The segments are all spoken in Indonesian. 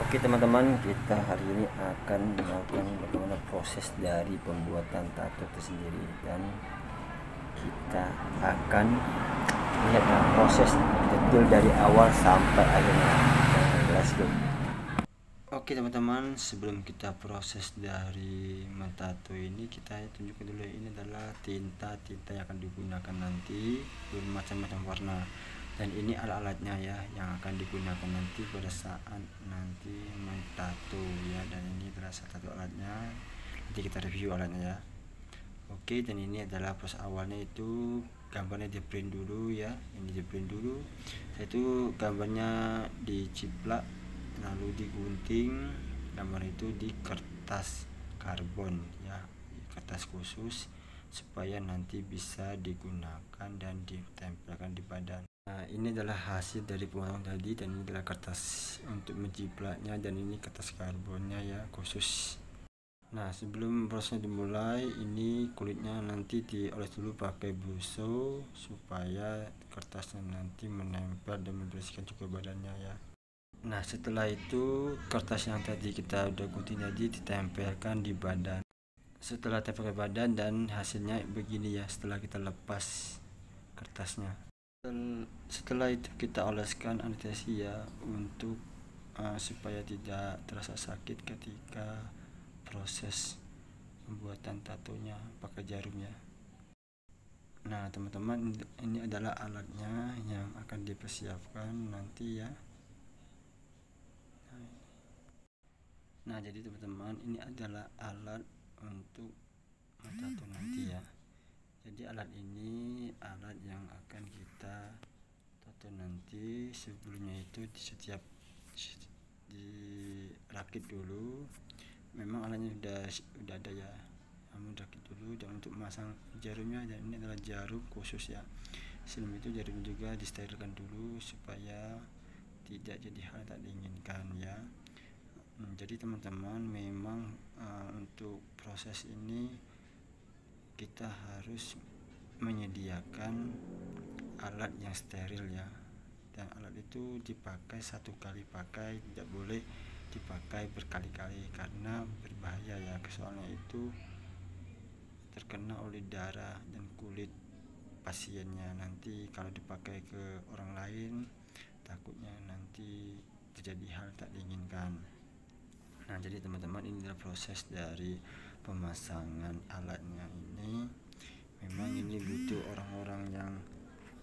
Oke teman-teman, kita hari ini akan melakukan bagaimana proses dari pembuatan tato itu sendiri, dan kita akan lihat proses detail dari awal sampai akhirnya. Let's go. Oke teman-teman, sebelum kita proses dari mentato ini, kita tunjukkan dulu, ini adalah tinta yang akan digunakan nanti bermacam-macam warna, dan ini alat-alatnya ya yang akan digunakan nanti pada saat nanti mentato ya. Dan ini adalah satu alatnya, nanti kita review alatnya ya. Oke, dan ini adalah proses awalnya, itu gambarnya di print dulu ya, ini di print dulu. Itu gambarnya diciplak lalu digunting, gambar itu di kertas karbon ya, kertas khusus supaya nanti bisa digunakan dan ditempelkan di badan. Nah, ini adalah hasil dari pemotongan tadi, dan ini adalah kertas untuk menjiplaknya, dan ini kertas karbonnya ya khusus. Nah, sebelum prosesnya dimulai, ini kulitnya nanti dioles dulu pakai buso supaya kertasnya nanti menempel dan membersihkan juga badannya ya. Nah, setelah itu kertas yang tadi kita udah gunting tadi ditempelkan di badan. Setelah tempel ke badan, dan hasilnya begini ya setelah kita lepas kertasnya. Setelah itu kita oleskan anestesi ya, untuk supaya tidak terasa sakit ketika proses pembuatan tatonya pakai jarumnya. Nah teman-teman, ini adalah alatnya yang akan dipersiapkan nanti ya. Nah, jadi teman-teman, ini adalah alat untuk mentato nanti ya. Jadi alat ini alat yang akan kita tato nanti. Sebelumnya itu setiap dirakit dulu. Memang alatnya udah ada ya, namun rakit dulu. Dan untuk memasang jarumnya, dan ini adalah jarum khusus ya. Sebelum itu jarum juga disterilkan dulu supaya tidak jadi hal tak diinginkan ya. Jadi teman-teman, memang untuk proses ini kita harus menyediakan alat yang steril ya, dan alat itu dipakai satu kali pakai, tidak boleh dipakai berkali-kali karena berbahaya ya. Soalnya itu terkena oleh darah dan kulit pasiennya. Nanti kalau dipakai ke orang lain, takutnya nanti terjadi hal tak diinginkan. Nah, jadi teman-teman, ini adalah proses dari pemasangan alatnya ini. Memang ini butuh orang-orang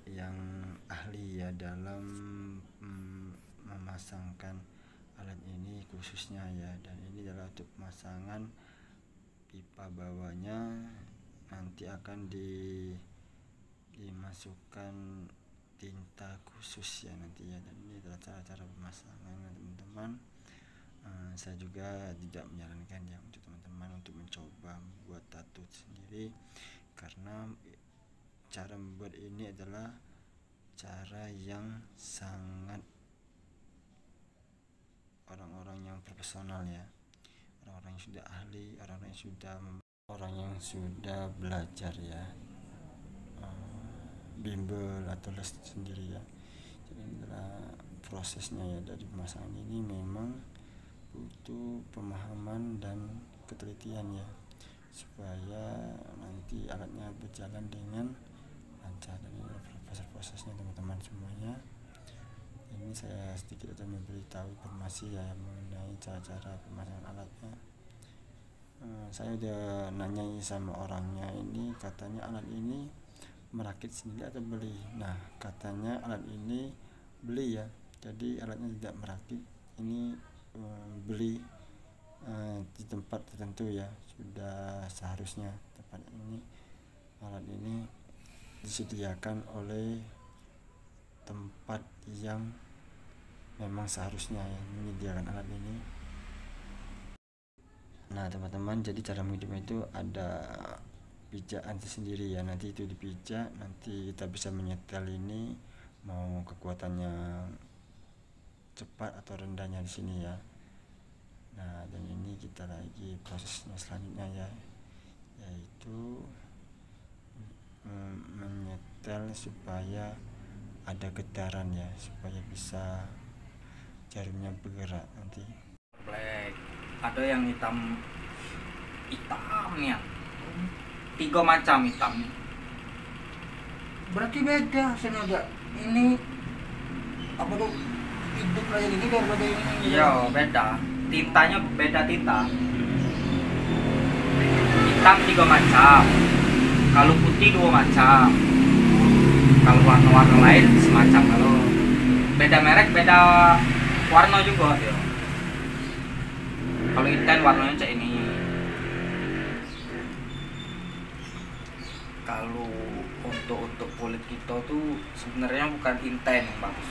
yang ahli ya dalam memasangkan alat ini khususnya ya. Dan ini adalah untuk pemasangan pipa bawahnya, nanti akan dimasukkan tinta khusus ya nanti ya. Dan ini adalah cara-cara pemasangan teman-teman. Saya juga tidak menyarankan ya untuk teman-teman untuk mencoba membuat tato sendiri, karena cara membuat ini adalah cara yang sangat orang-orang yang profesional ya, orang-orang yang sudah ahli, orang yang sudah belajar ya, bimbel atau les sendiri ya. Jadi ini adalah prosesnya ya. Dari pemasangan ini memang butuh pemahaman dan ketelitian ya, supaya nanti alatnya berjalan dengan lancar. Dan ini proses-prosesnya teman-teman semuanya. Ini saya sedikit akan memberitahu informasi ya mengenai cara-cara pemasangan alatnya. Saya udah nanyai sama orangnya, ini katanya alat ini merakit sendiri atau beli. Nah, katanya alat ini beli ya, jadi alatnya tidak merakit, ini beli di tempat tertentu ya. Sudah seharusnya tempat ini, alat ini disediakan oleh tempat yang memang seharusnya ya menyediakan alat ini. Nah teman-teman, jadi cara menghidupnya itu ada pijakan tersendiri ya. Nanti itu dipijak, nanti kita bisa menyetel ini mau kekuatannya cepat atau rendahnya di sini ya. Nah, dan ini kita lagi prosesnya selanjutnya ya, yaitu menyetel supaya ada getaran ya, supaya bisa jarumnya bergerak nanti. ada yang hitamnya 3 macam hitamnya. Berarti beda hasilnya ada. Ini apa tuh hidup kayak gini daripada ini. Iya beda, tintanya beda tinta. Hitam 3 macam, kalau putih 2 macam, kalau warna-warna lain semacam. Kalau beda merek beda warna juga ya. Kalau inten warnanya kayak ini. Kalau untuk kulit kita tuh sebenarnya bukan inten yang bagus.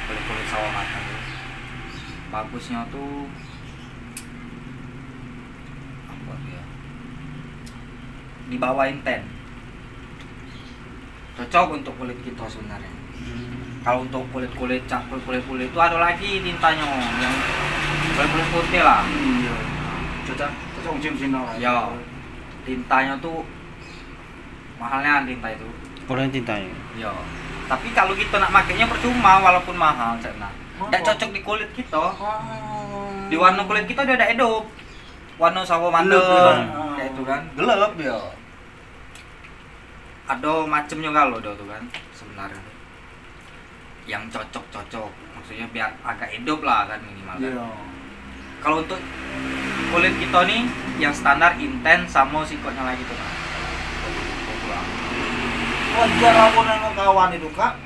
Kulit sawah matang tuh bagusnya tuh apa ya? Di bawah inten. Cocok untuk kulit kita sebenarnya. Kalau untuk kulit itu ada lagi tintanya yang kulit putih lah. Iya. Cocok musim lah. Ya. Tintanya tuh mahalnya tinta itu. Kalau tintanya. Ya. Tapi kalau kita nak makainya percuma walaupun mahal karena tidak cocok di kulit kita. Di warna kulit kita udah ada hidup. Warna sawo mandel kayak itu kan. Gelap ya. Ada macamnya kalau ada tuh kan sebenarnya. Yang cocok maksudnya biar agak hidup lah kan minimal kan. Iya. Kalau untuk kulit kita nih yang standar inten sama sikotnya lagi tuh kan. Wajar aku nengok kawan itu kak,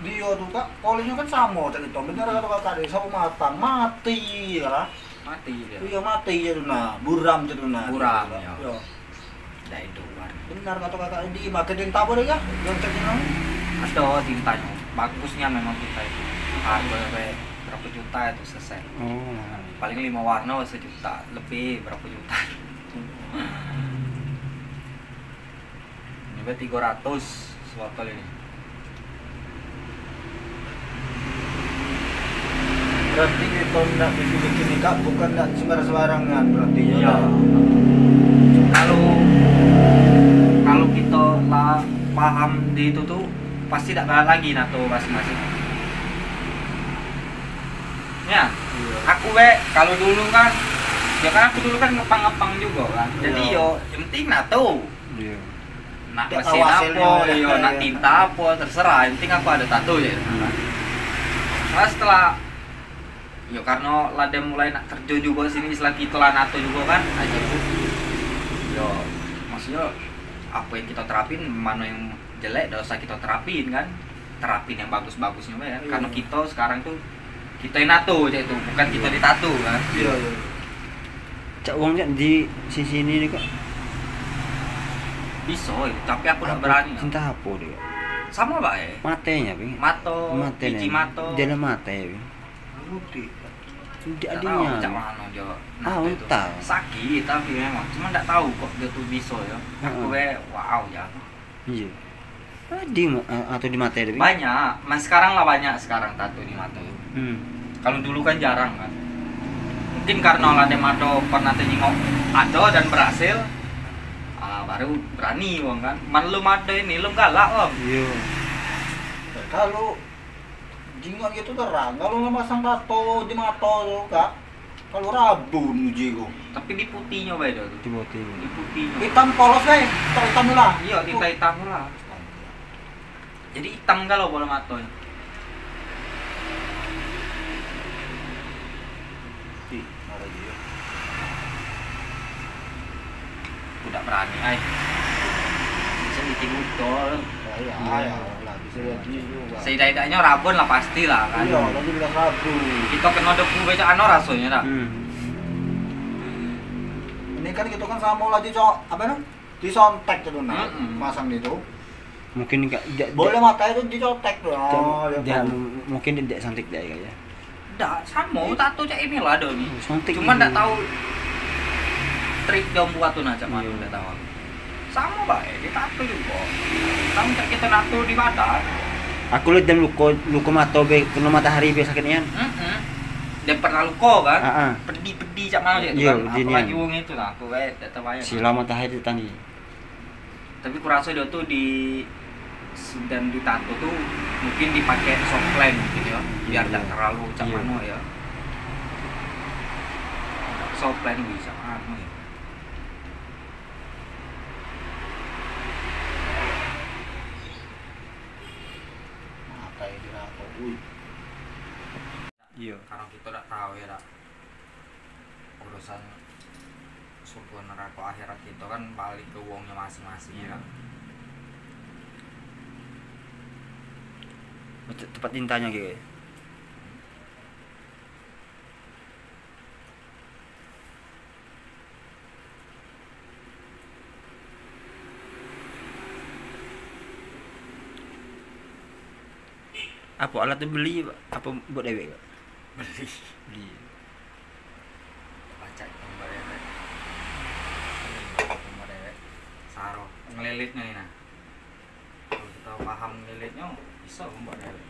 dia tuh kak, kulinya kan sama tadi itu, bener kata kakak deh, sama matang, mati ya, Mati dia. iya mati ya tuh nah, buram tuh nah, Buram, ya. ya. Udah hidup warna. Benar kata kakak di marketing tabu deh kak, yang ceknya. Ada tintanya, bagusnya memang kita itu. Harga berapa juta itu selesai. Oh. Paling 5 warna 1 juta, lebih berapa juta. Ini 300 botol ini. Berarti kita tidak bikin ini kak, bukan tidak sembarangan berarti ya. Iya. Kalau kita lah paham di itu tuh pasti tidak kalah lagi nato masing-masing. Ya, aku kalau dulu kan, ya kan aku dulu kan ngepang-ngepang juga kan. Jadi Iya. yo, yang penting nato. Iya. Nak Dia mesin hasilnya apa, ya. yo, nak tinta apa, terserah. Yang penting aku ada tato ya. Nah, setelah yo karena lada mulai nak terjun juga sini istilah kita lah nato juga kan aja tuh. Yo, maksudnya apa yang kita terapin, mana yang jelek, tidak usah kita terapin kan. Terapin yang bagus-bagusnya kan. Iya. Karena kita sekarang tuh kita yang nato aja itu, bukan kita ditato kan. Iya. Cak uang cak di sisi ini nih kak. Bisa, tapi aku tidak berani. Cinta apa dia? Sama pak ya. Matenya ping. Mato, biji mato. Dia mata ya ping. Putih. Tidak Tidak tahu adanya. cak mana dia. Ah, nato itu. entah. Sakit tapi memang, cuma tidak tahu kok dia tuh bisa ya. Aku wow ya. Iya. Di atau di mata dia ping. Banyak, mas sekarang lah banyak sekarang tato di mata. Kalau dulu kan jarang kan. Mungkin karena Lade Mato pernah tengok ada dan berhasil. Baru berani wong kan. Man lu ada ini lu galak om. Iya. Kalau jingot gitu terang, kalau nggak pasang tato di mata tuh kak, kalau rabun jigo. Tapi di putihnya beda tuh. Di mata. Di putihnya. Hitam polos deh, hitam lah. Iya, tinta hitam lah. Jadi hitam kalau bola matonya. Udah berani ay. Bisa bikin utol. Ya, lah bisa jadi juga. Setidaknya rabun lah pasti lah kan. Iya, lagi bilang rabun. Kita kena debu becak rasanya dah. Ini kan gitu kan sama lagi cok, apa nih? Disontek tuh nah, Mm-mm. masang itu. Mungkin enggak Boleh mata itu dicontek tuh. Oh, dia ya. mungkin tidak santik dia kayaknya. Nggak, sama tato cak ini lah ada nih. Santik. Cuma nggak tahu trik dia buat tuh naca mana Iya. nggak tahu. Sama baik, di tato juga. Kamu cak kita nato di badan. Aku lihat dan luka mata be kena matahari be sakitnya. Dia pernah luka kan? Heeh. Pedi cak mana dia Iya, kan? gini Apalagi kan. wong itu lah, aku kayak tidak tahu ya. Sila matahari tadi. Tapi kurasa dia tuh dan di tato tuh mungkin dipakai soft plan gitu ya, biar tidak terlalu cak Iya. mana ya. soplen bisa anu ya. Mata yang dirangkau. Iya. Karena kita udah tahu ya dak, urusan surga neraka akhirat kita kan balik ke wongnya masing-masing ya kan. Tempat tintanya gitu. Apa alat tu beli apa buat dewek? Beli Beli. baca gambar dewek, gambar dewek saro ngelilitnya ini nah. Kalau kita paham ngelilitnya bisa gambar dewek.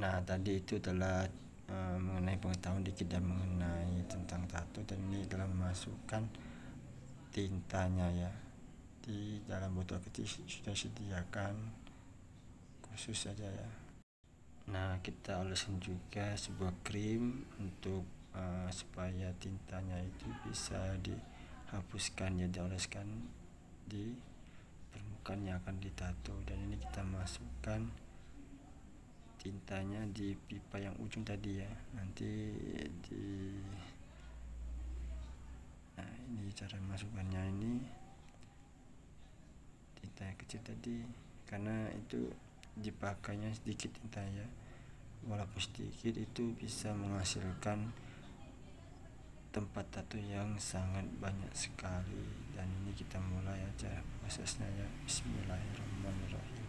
Nah, tadi itu adalah mengenai pengetahuan dikit dan mengenai tentang tato, dan ini adalah memasukkan tintanya ya. Di dalam botol kecil sudah disediakan khusus saja ya. Nah, kita oleskan juga sebuah krim untuk supaya tintanya itu bisa dihapuskan ya, dioleskan di permukaan yang akan ditato. Dan ini kita masukkan tintanya di pipa yang ujung tadi ya. Nanti nah, ini cara masukkannya. Ini tinta yang kecil tadi, karena itu dipakainya sedikit tinta ya, walaupun sedikit itu bisa menghasilkan tempat tato yang sangat banyak sekali. Dan ini kita mulai aja prosesnya ya. Bismillahirrahmanirrahim.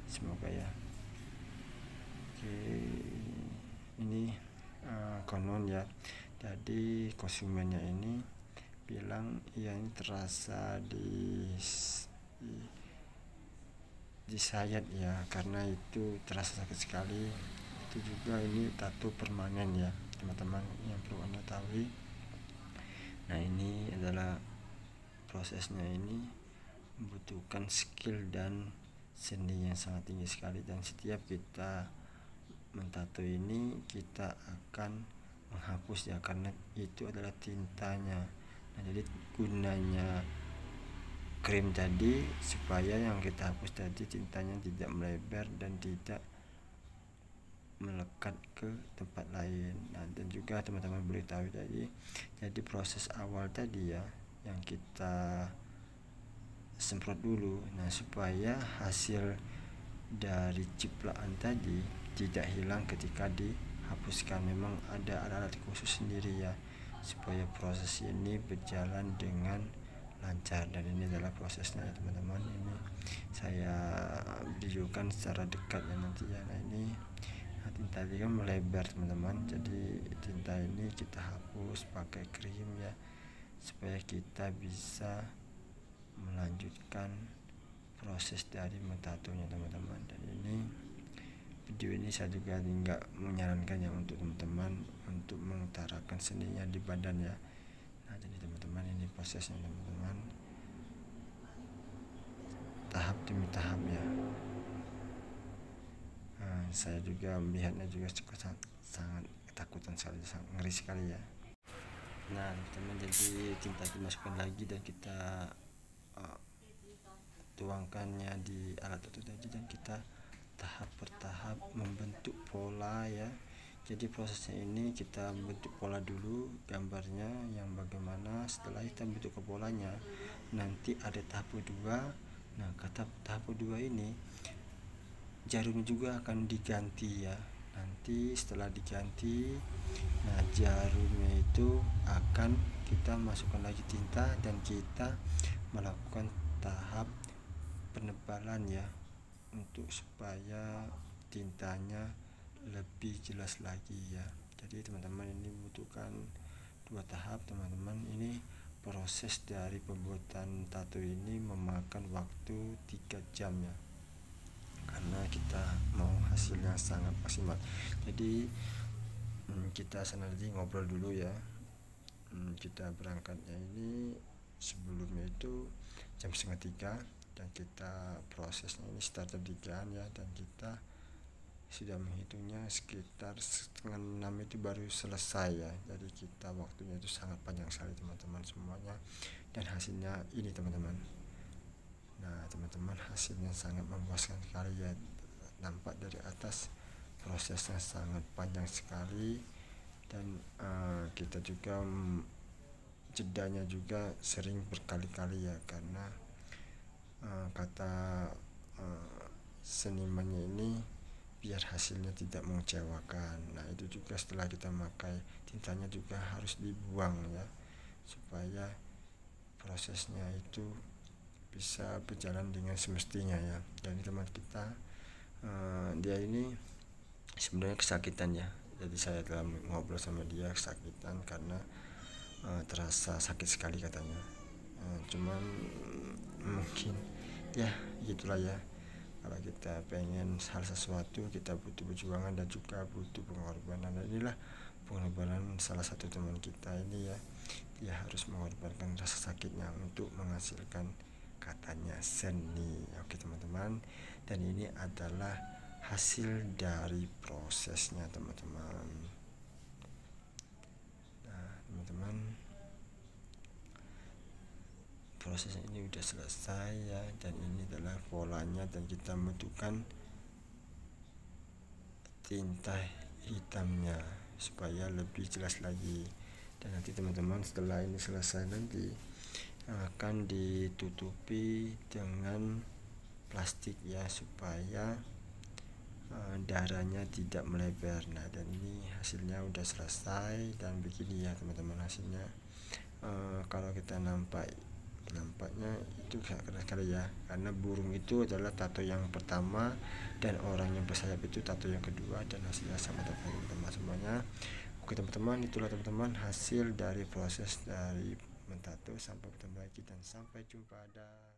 Semoga ya. Oke, ini konon ya, jadi konsumennya ini bilang ya ini terasa di sayat ya, karena itu terasa sakit sekali. Itu juga ini tato permanen ya teman-teman, yang perlu Anda tahu. Nah, ini adalah prosesnya. Ini membutuhkan skill dan seni yang sangat tinggi sekali, dan setiap kita mentato ini kita akan menghapus ya, karena itu adalah tintanya. Nah, jadi gunanya krim tadi supaya yang kita hapus tadi tintanya tidak melebar dan tidak melekat ke tempat lain. Nah, dan juga teman-teman boleh tahu tadi, jadi proses awal tadi ya yang kita semprot dulu, nah supaya hasil dari cipraan tadi tidak hilang ketika dihapuskan. Memang ada alat khusus sendiri ya supaya proses ini berjalan dengan lancar, dan ini adalah prosesnya ya teman-teman. Ini saya videokan secara dekat ya nanti ya. Nah, ini tinta tadi kan melebar teman-teman, jadi tinta ini kita hapus pakai krim ya, supaya kita bisa melanjutkan proses dari mentatonya teman-teman. Dan ini video ini saya juga tidak menyarankan ya untuk teman-teman untuk mengutarakan seninya di badan ya. Nah, jadi teman-teman, ini prosesnya teman-teman, tahap demi tahap ya. Nah, saya juga melihatnya juga sangat ketakutan sekali, sangat ngeri sekali ya. Nah, teman, jadi tinta dimasukkan lagi dan kita tuangkannya di alat itu tadi, dan kita tahap per tahap membentuk pola ya. Jadi prosesnya ini kita bentuk pola dulu gambarnya yang bagaimana. Setelah kita bentuk ke polanya, nanti ada tahap kedua. Nah, tahap kedua ini jarum juga akan diganti ya. Nanti setelah diganti, nah jarumnya itu akan kita masukkan lagi tinta, dan kita melakukan tahap penebalan ya, untuk supaya tintanya lebih jelas lagi ya. Jadi teman-teman, ini membutuhkan 2 tahap teman-teman. Ini proses dari pembuatan tato ini memakan waktu 3 jam ya, karena kita mau hasilnya sangat maksimal. Jadi kita nanti ngobrol dulu ya. Kita berangkatnya ini sebelumnya itu jam 2:30 dan kita prosesnya ini start jam 3 ya, dan kita sudah menghitungnya sekitar 5:30 itu baru selesai ya. Jadi kita waktunya itu sangat panjang sekali teman-teman semuanya, dan hasilnya ini teman-teman. Nah teman-teman, hasilnya sangat memuaskan sekali ya. Nampak dari atas prosesnya sangat panjang sekali, dan kita juga jedanya juga sering berkali-kali ya, karena kata senimannya ini biar hasilnya tidak mengecewakan. Nah itu juga setelah kita memakai tintanya juga harus dibuang ya, supaya prosesnya itu bisa berjalan dengan semestinya ya. Jadi teman kita dia ini sebenarnya kesakitan ya. Jadi saya telah ngobrol sama dia, kesakitan karena terasa sakit sekali katanya. Cuman mungkin ya gitulah ya. Kalau kita pengen hal sesuatu, kita butuh perjuangan dan juga butuh pengorbanan. Dan inilah pengorbanan salah satu teman kita ini ya. Dia harus mengorbankan rasa sakitnya untuk menghasilkan katanya seni. Oke teman-teman, dan ini adalah hasil dari prosesnya teman-teman. Nah teman-teman, proses ini udah selesai ya, dan ini adalah polanya, dan kita membutuhkan tinta hitamnya supaya lebih jelas lagi. Dan nanti teman-teman setelah ini selesai, nanti akan ditutupi dengan plastik ya, supaya darahnya tidak melebar. Nah dan ini hasilnya udah selesai, dan begini ya teman-teman hasilnya. Kalau kita nampaknya itu sangat sekali ya, karena burung itu adalah tato yang pertama, dan orang yang bersayap itu tato yang kedua, dan hasilnya sama teman-teman semuanya. Oke teman-teman, itulah teman-teman hasil dari proses dari mentato. Sampai bertemu lagi dan sampai jumpa. Dah.